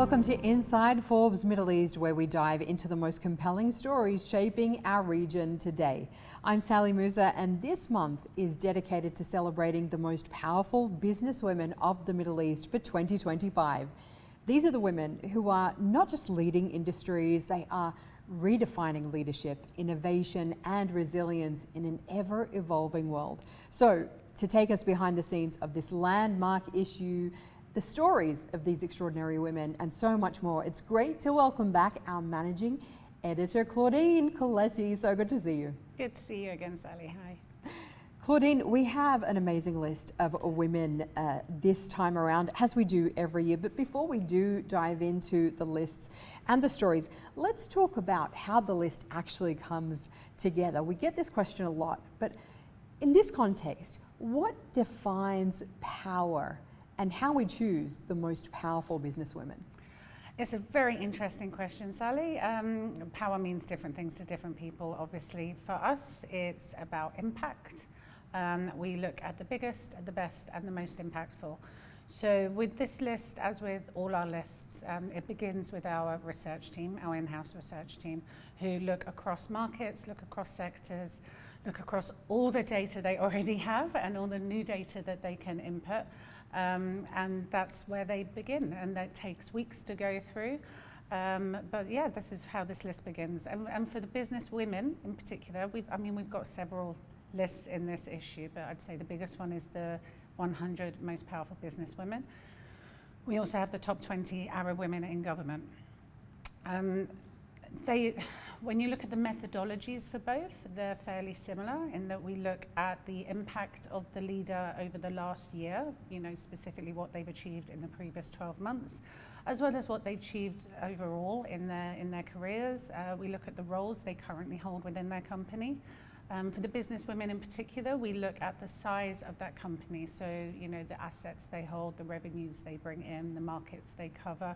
Welcome to Inside Forbes Middle East, where we dive into the most compelling stories shaping our region today. I'm Sally Mousa, and this month is dedicated to celebrating the most powerful businesswomen of the Middle East for 2025. These are the women who are not just leading industries, they are redefining leadership, innovation, and resilience in an ever-evolving world. So, to take us behind the scenes of this landmark issue, the stories of these extraordinary women, and so much more, it's great to welcome back our managing editor, Claudine Coletti. So good to see you. Good to see you again, Sally. Hi. Claudine, we have an amazing list of women this time around, as we do every year. But before we do dive into the lists and the stories, let's talk about how the list actually comes together. We get this question a lot, but in this context, what defines power and how we choose the most powerful businesswomen? It's a very interesting question, Sally. Power means different things to different people, obviously. For us, it's about impact. We look at the biggest, the best, and the most impactful. So with this list, as with all our lists, it begins with our research team, our in-house research team, who look across markets, look across sectors, look across all the data they already have and all the new data that they can input. And that's where they begin, and that takes weeks to go through. But yeah, this is how this list begins. And for the business women in particular, we've got several lists in this issue, but I'd say the biggest one is the 100 most powerful business women. We also have the top 20 Arab women in government. When you look at the methodologies for both, they're fairly similar in that we look at the impact of the leader over the last year, specifically what they've achieved in the previous 12 months, as well as what they've achieved overall in their careers. We look at the roles they currently hold within their company. For the business women in particular, we look at the size of that company. So, the assets they hold, the revenues they bring in, the markets they cover.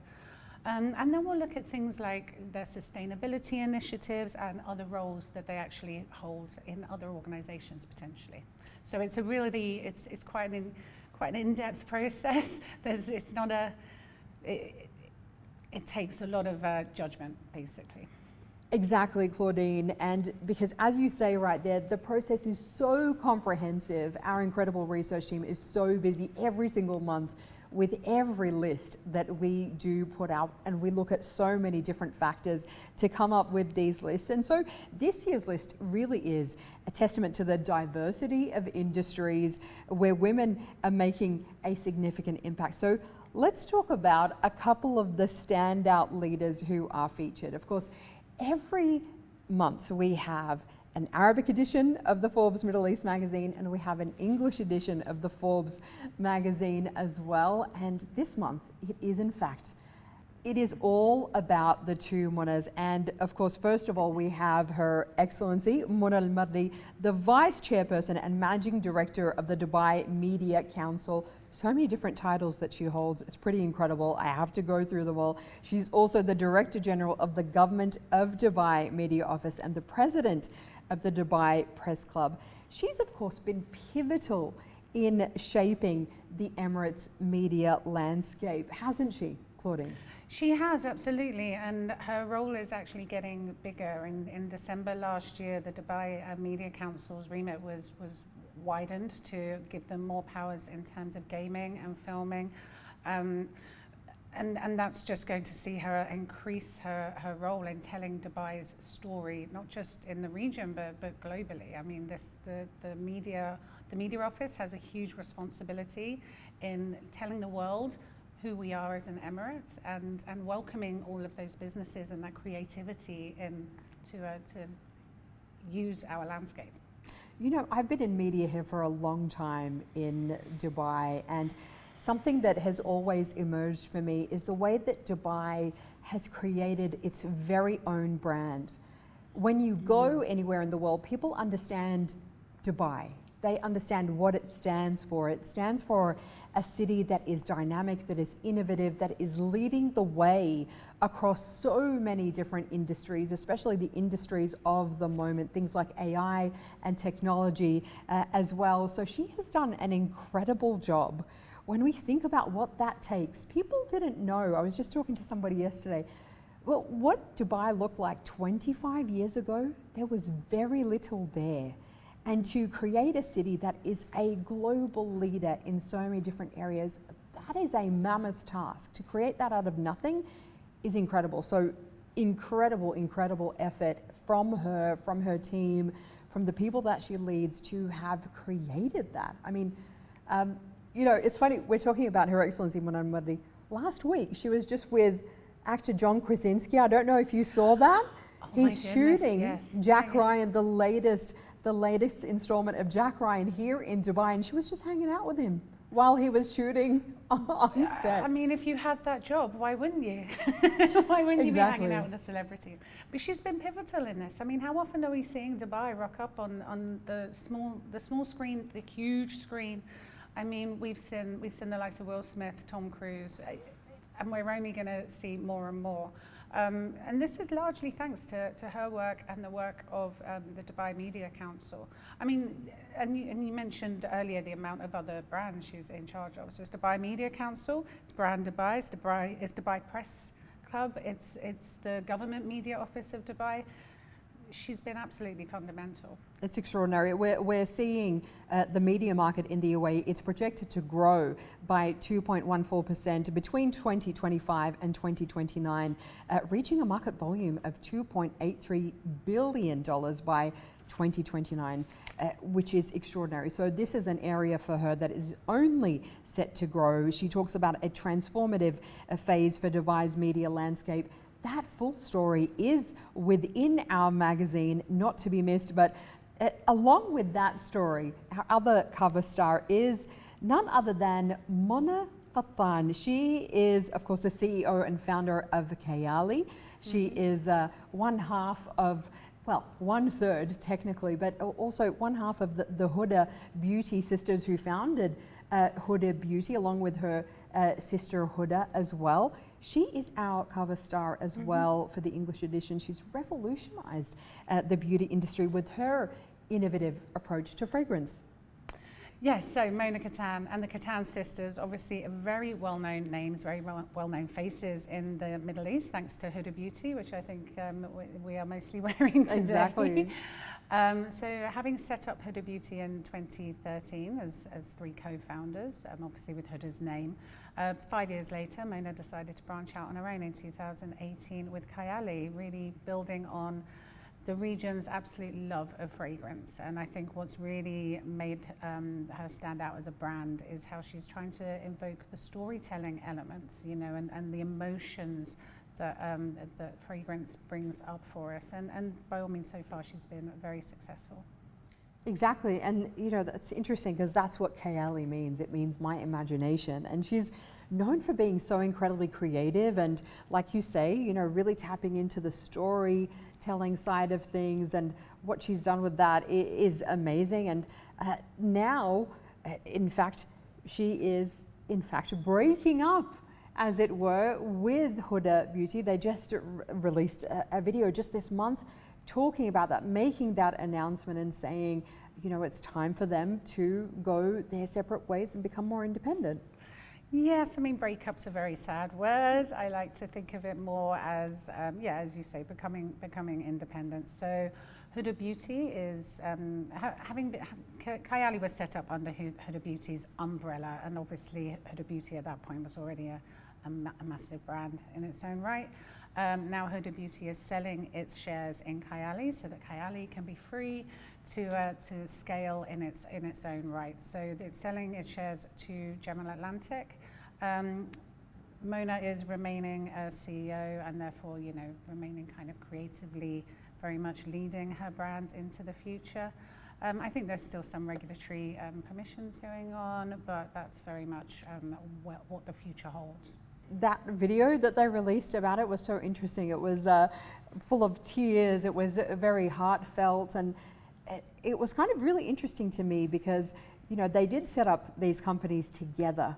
And then we'll look at things like their sustainability initiatives and other roles that they actually hold in other organizations potentially. So it's it's quite an in-depth process. It takes a lot of judgment, basically. Exactly, Claudine, and because as you say right there, the process is so comprehensive. Our incredible research team is so busy every single month with every list that we do put out, and we look at so many different factors to come up with these lists. And so this year's list really is a testament to the diversity of industries where women are making a significant impact. So let's talk about a couple of the standout leaders who are featured. Of course, every month we have an Arabic edition of the Forbes Middle East magazine, and we have an English edition of the Forbes magazine as well. And this month, it is all about the two Monas. And of course, first of all, we have Her Excellency Mona Al Marri, the Vice Chairperson and Managing Director of the Dubai Media Council. So many different titles that she holds. It's pretty incredible. I have to go through them all. She's also the Director General of the Government of Dubai Media Office and the President of the Dubai Press Club. She's of course been pivotal in shaping the Emirates media landscape, hasn't she, Claudine? She has, absolutely, and her role is actually getting bigger. In December last year, the Dubai Media Council's remit was widened to give them more powers in terms of gaming and filming. And that's just going to see her increase her role in telling Dubai's story, not just in the region, but globally. I mean, the media office has a huge responsibility in telling the world who we are as an Emirates and welcoming all of those businesses and that creativity in to use our landscape. I've been in media here for a long time in Dubai, and something that has always emerged for me is the way that Dubai has created its very own brand. When you go anywhere in the world, people understand Dubai. They understand what it stands for. It stands for a city that is dynamic, that is innovative, that is leading the way across so many different industries, especially the industries of the moment, things like AI and technology as well. So she has done an incredible job when we think about what that takes, people didn't know. I was just talking to somebody yesterday. Well, what Dubai looked like 25 years ago, there was very little there. And to create a city that is a global leader in so many different areas, that is a mammoth task. To create that out of nothing is incredible. So incredible effort from her team, from the people that she leads to have created that. I mean, you know, it's funny, we're talking about Her Excellency Mona Al Marri. Last week, she was just with actor John Krasinski. I don't know if you saw that. Oh, he's shooting yes. Jack Ryan, the latest installment of Jack Ryan here in Dubai, and she was just hanging out with him while he was shooting on set. I mean, if you had that job, why wouldn't you? Why wouldn't you be hanging out with the celebrities? But she's been pivotal in this. I mean, how often are we seeing Dubai rock up on the small screen, the huge screen? I mean, we've seen the likes of Will Smith, Tom Cruise, and we're only going to see more and more. And this is largely thanks to her work and the work of the Dubai Media Council. I mean, and you mentioned earlier the amount of other brands she's in charge of. So it's Dubai Media Council, it's Brand Dubai, it's Dubai Press Club, it's the Government Media Office of Dubai. She's been absolutely fundamental. It's extraordinary. We're seeing the media market in the UAE, it's projected to grow by 2.14% between 2025 and 2029, reaching a market volume of $2.83 billion by 2029, which is extraordinary. So this is an area for her that is only set to grow. She talks about a transformative phase for Dubai's media landscape. That full story is within our magazine, not to be missed. But along with that story, our other cover star is none other than Mona Kattan. She is, of course, the CEO and founder of Kayali. She is one third technically, but also one half of the Huda Beauty sisters who founded Huda Beauty, along with her sister Huda as well. She is our cover star as well for the English edition. She's revolutionized the beauty industry with her innovative approach to fragrance. Yes, so Mona Kattan and the Kattan sisters, obviously very well-known names, very well-known faces in the Middle East, thanks to Huda Beauty, which I think we are mostly wearing today. Exactly. So having set up Huda Beauty in 2013 as three co-founders, obviously with Huda's name, 5 years later, Mona decided to branch out on her own in 2018 with Kayali, really building on the region's absolute love of fragrance. And I think what's really made her stand out as a brand is how she's trying to invoke the storytelling elements, you know, and the emotions that fragrance brings up for us. And by all means, so far, she's been very successful. Exactly, and you know, that's interesting because that's what Kayali means. It means my imagination, and she's known for being so incredibly creative and, like you say, you know, really tapping into the storytelling side of things, and what she's done with that is amazing. And now, in fact, she is breaking up, as it were, with Huda Beauty. They just released a video just this month talking about that, making that announcement and saying, you know, it's time for them to go their separate ways and become more independent. Yes, I mean, breakups a very sad word. I like to think of it more as, as you say, becoming independent. So Huda Beauty is, Kayali was set up under Huda Beauty's umbrella, and obviously Huda Beauty at that point was already a massive brand in its own right. Now Huda Beauty is selling its shares in Kayali so that Kayali can be free to scale in its own right. So it's selling its shares to General Atlantic. Mona is remaining as CEO and therefore, you know, remaining kind of creatively very much leading her brand into the future. I think there's still some regulatory permissions going on, but that's very much what the future holds. That video that they released about it was so interesting. It was full of tears. It was very heartfelt, and it was kind of really interesting to me because, you know, they did set up these companies together,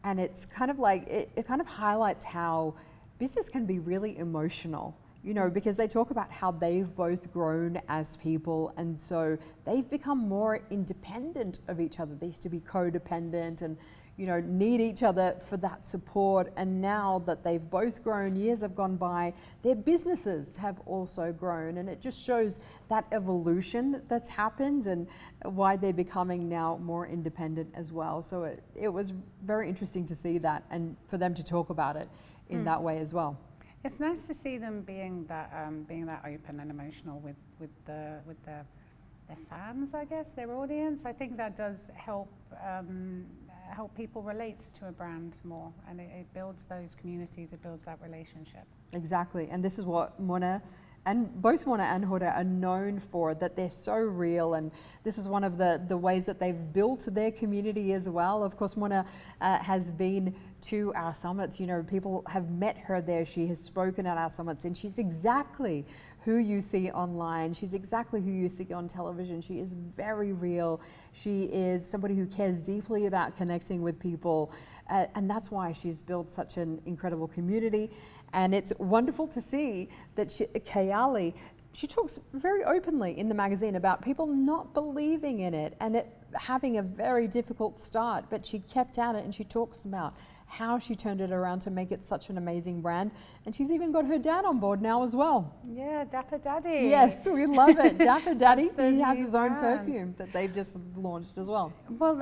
and it's kind of like it kind of highlights how business can be really emotional, you know, because they talk about how they've both grown as people, and so they've become more independent of each other. They used to be codependent, and need each other for that support. And now that they've both grown, years have gone by, their businesses have also grown. And it just shows that evolution that's happened and why they're becoming now more independent as well. So it was very interesting to see that and for them to talk about it in that way as well. It's nice to see them being that open and emotional with their fans, I guess, their audience. I think that does help people relate to a brand more, and it builds those communities, it builds that relationship. Exactly, and this is what both Mona and Hoda are known for, that they're so real, and this is one of the ways that they've built their community as well. Of course, Mona has been to our summits. People have met her there. She has spoken at our summits, and she's exactly who you see online. She's exactly who you see on television. She is very real. She is somebody who cares deeply about connecting with people, and that's why she's built such an incredible community. And it's wonderful to see that Kayali, she talks very openly in the magazine about people not believing in it and it having a very difficult start, but she kept at it, and she talks about how she turned it around to make it such an amazing brand. And she's even got her dad on board now as well. Yeah, Dapper Daddy. Yes, we love it. Dapper Daddy, he has his own brand. Perfume that they've just launched as well. Well,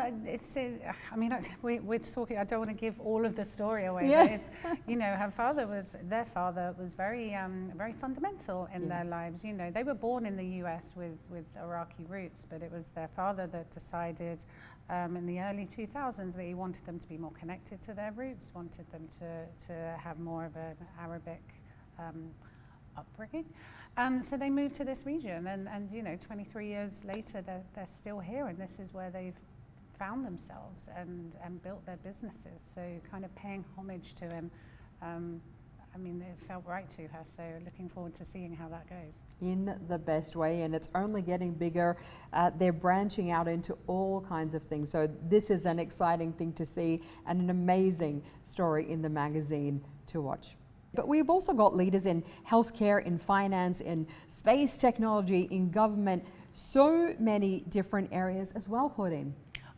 we're talking, I don't want to give all of the story away, Yeah. but it's, their father was very, very fundamental in their lives. They were born in the US with Iraqi roots, but it was their father that decided in the early 2000s that he wanted them to be more connected to their roots, wanted them to have more of an Arabic upbringing. So they moved to this region, and 23 years later, they're still here, and this is where they've found themselves and built their businesses. So kind of paying homage to him, it felt right to her. So looking forward to seeing how that goes. In the best way, and it's only getting bigger. They're branching out into all kinds of things. So this is an exciting thing to see and an amazing story in the magazine to watch. But we've also got leaders in healthcare, in finance, in space technology, in government, so many different areas as well, Claudine.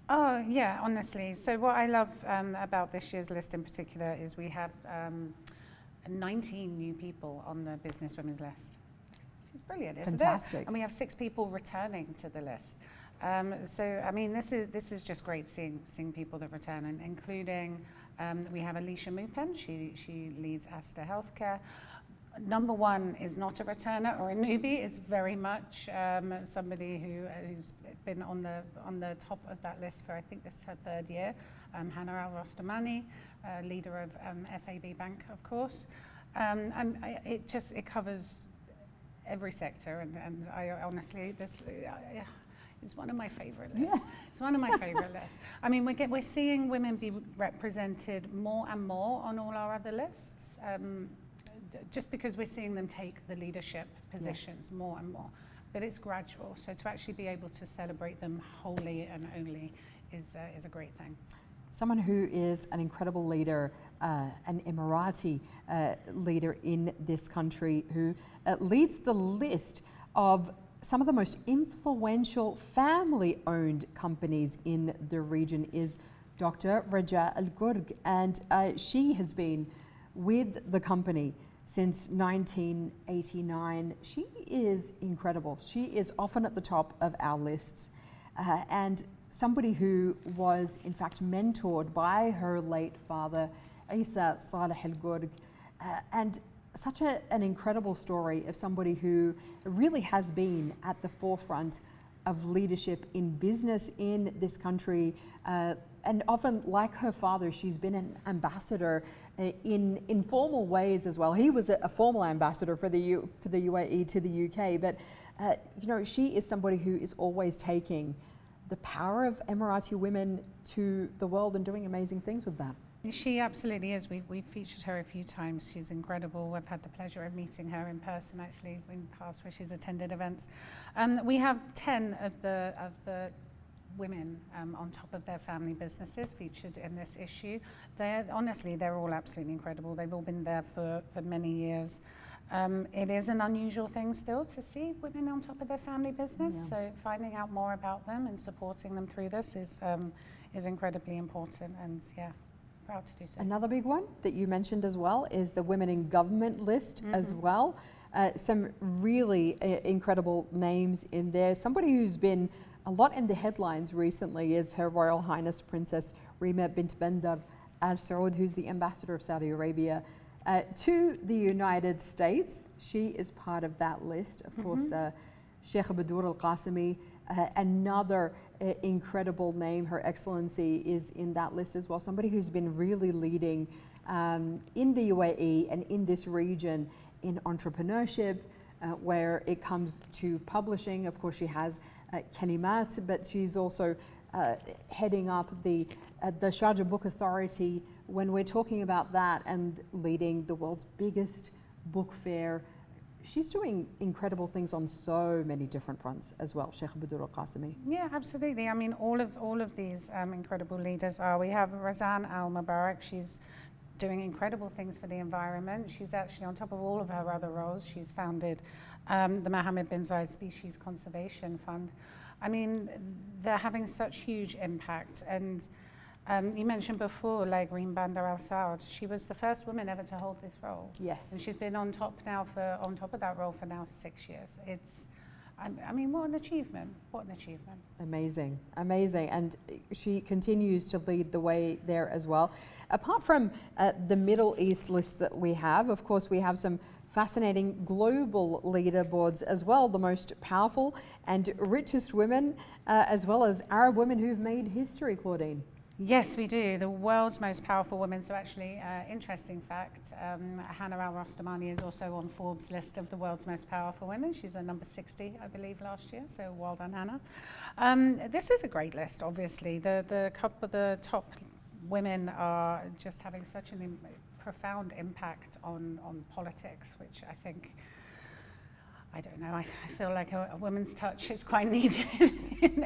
Oh yeah, honestly. So what I love about this year's list in particular is we have 19 new people on the Businesswomen's list. Which is brilliant, isn't it? Fantastic. And we have 6 people returning to the list. This is just great seeing people that return, and including we have Alicia Mupen. She leads Asta Healthcare. Number 1 is not a returner or a newbie. It's very much somebody who's been on the top of that list for, I think this is her 3rd year. Hannah Al-Rostamani, leader of FAB Bank, of course. It covers every sector, and I honestly, it's one of my favorite lists. Yeah. It's one of my favorite lists. We're seeing women be represented more and more on all our other lists. Just because we're seeing them take the leadership positions more and more, but it's gradual. So to actually be able to celebrate them wholly and only is a great thing. Someone who is an incredible leader, an Emirati leader in this country, who leads the list of some of the most influential family-owned companies in the region, is Dr. Raja Al Ghurg, and she has been with the company since 1989. She is incredible. She is often at the top of our lists, and somebody who was in fact mentored by her late father, Isa Saleh Al Ghurg, and such an incredible story of somebody who really has been at the forefront of leadership in business in this country. And often, like her father, she's been an ambassador in informal ways as well. He was a formal ambassador for the UAE to the UK, but she is somebody who is always taking the power of Emirati women to the world and doing amazing things with that. She absolutely is. We've featured her a few times. She's incredible. We've had the pleasure of meeting her in person, actually, in the past where she's attended events. We have 10 of the women on top of their family businesses featured in this issue. They're all absolutely incredible. They've all been there for many years. It is an unusual thing still to see women on top of their family business. Yeah. So finding out more about them and supporting them through this is incredibly important, and yeah, proud to do so. Another big one that you mentioned as well is the Women in Government list as well. Some really incredible names in there. Somebody who's been a lot in the headlines recently is Her Royal Highness Princess Rima bint Bandar Al Saud, who's the ambassador of Saudi Arabia to the United States. She is part of that list. Of course, Sheikh Badour Al Qasimi, another incredible name. Her Excellency is in that list as well. Somebody who's been really leading in the UAE and in this region in entrepreneurship, where it comes to publishing. Of course, she has Kalimat, but she's also heading up the Sharjah Book Authority when we're talking about that, and leading the world's biggest book fair. She's doing incredible things on so many different fronts as well, Sheikh Badour Al Qasimi. Yeah, absolutely. I mean, all of these incredible leaders are. We have Razan Al Mubarak. She's doing incredible things for the environment. She's actually, on top of all of her other roles, she's founded the Mohammed bin Zayed Species Conservation Fund. I mean, they're having such huge impact. And you mentioned before, like Rima Bandar Al Saud. She was the first woman ever to hold this role. Yes. And she's been on top of that role for now 6 years. I mean, what an achievement. What an achievement. Amazing, amazing. And she continues to lead the way there as well. Apart from the Middle East list that we have, of course, we have some fascinating global leaderboards as well, the most powerful and richest women, as well as Arab women who've made history, Claudine. Yes, we do. The world's most powerful women. So actually, interesting fact, Hannah Al-Rostamani is also on Forbes' list of the world's most powerful women. She's at number 60, I believe, last year. So well done, Hannah. This is a great list, obviously. The couple of the top women are just having such a profound impact on politics, which I think, I don't know, I feel like a woman's touch is quite needed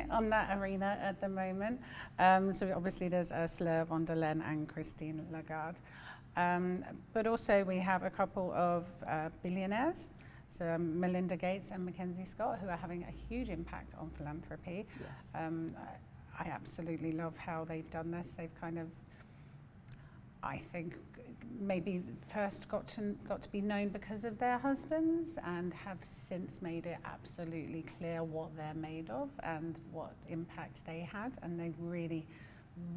on that arena at the moment. So obviously there's Ursula von der Leyen and Christine Lagarde. But also we have a couple of billionaires, so Melinda Gates and Mackenzie Scott, who are having a huge impact on philanthropy. Yes. I absolutely love how they've done this. They've kind of, I think, maybe first got to be known because of their husbands, and have since made it absolutely clear what they're made of and what impact they had, and they're really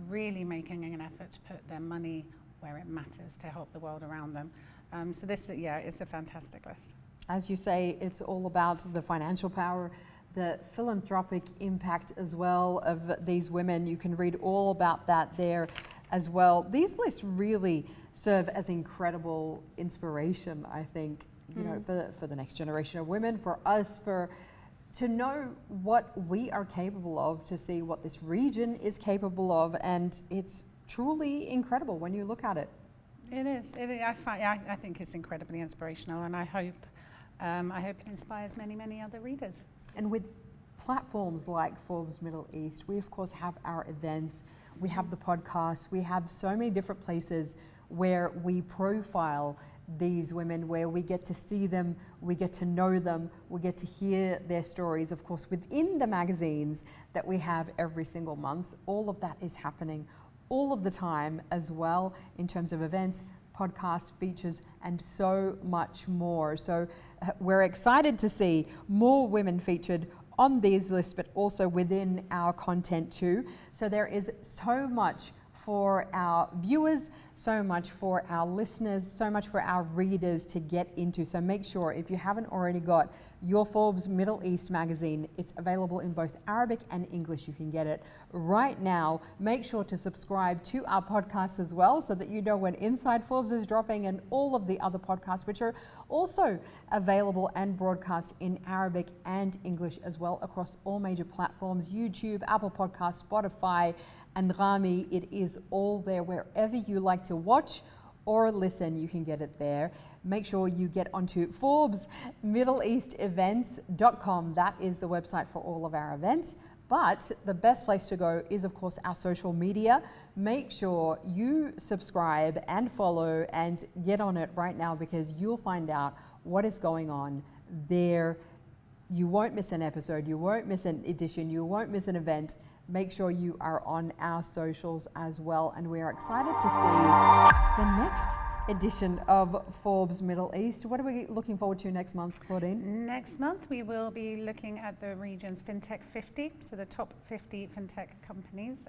making an effort to put their money where it matters to help the world around them. So this, yeah, it's a fantastic list. As you say, it's all about the financial power, the philanthropic impact as well of these women. You can read all about that there as well. These lists really serve as incredible inspiration, I think, you know, for the next generation of women, for us, to know what we are capable of, to see what this region is capable of, and it's truly incredible when you look at it. It is. I think it's incredibly inspirational, and I hope it inspires many other readers. And with platforms like Forbes Middle East, we of course have our events, we have the podcast, we have so many different places where we profile these women, where we get to see them, we get to know them, we get to hear their stories, of course, within the magazines that we have every single month. All of that is happening all of the time as well, in terms of events, podcasts, features, and so much more. So we're excited to see more women featured on these lists, but also within our content too. So there is so much for our viewers, so much for our listeners, so much for our readers to get into. So make sure, if you haven't already got your Forbes Middle East magazine, it's available in both Arabic and English. You can get it right now. Make sure to subscribe to our podcast as well, so that you know when Inside Forbes is dropping, and all of the other podcasts, which are also available and broadcast in Arabic and English as well across all major platforms: YouTube, Apple Podcasts, Spotify, and Rami. It is all there. Wherever you like to watch or listen, you can get it there. Make sure you get onto ForbesMiddleEastEvents.com. That is the website for all of our events. But the best place to go is, of course, our social media. Make sure you subscribe and follow and get on it right now, because you'll find out what is going on there. You won't miss an episode, you won't miss an edition, you won't miss an event. Make sure you are on our socials as well. And we are excited to see the next edition of Forbes Middle East. What are we looking forward to next month, Claudine? Next month, we will be looking at the region's FinTech 50, so the top 50 FinTech companies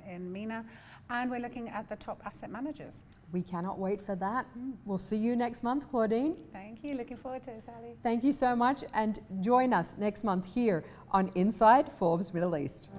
in MENA, and we're looking at the top asset managers. We cannot wait for that. We'll see you next month, Claudine. Thank you. Looking forward to it, Sally. Thank you so much, and join us next month here on Inside Forbes Middle East.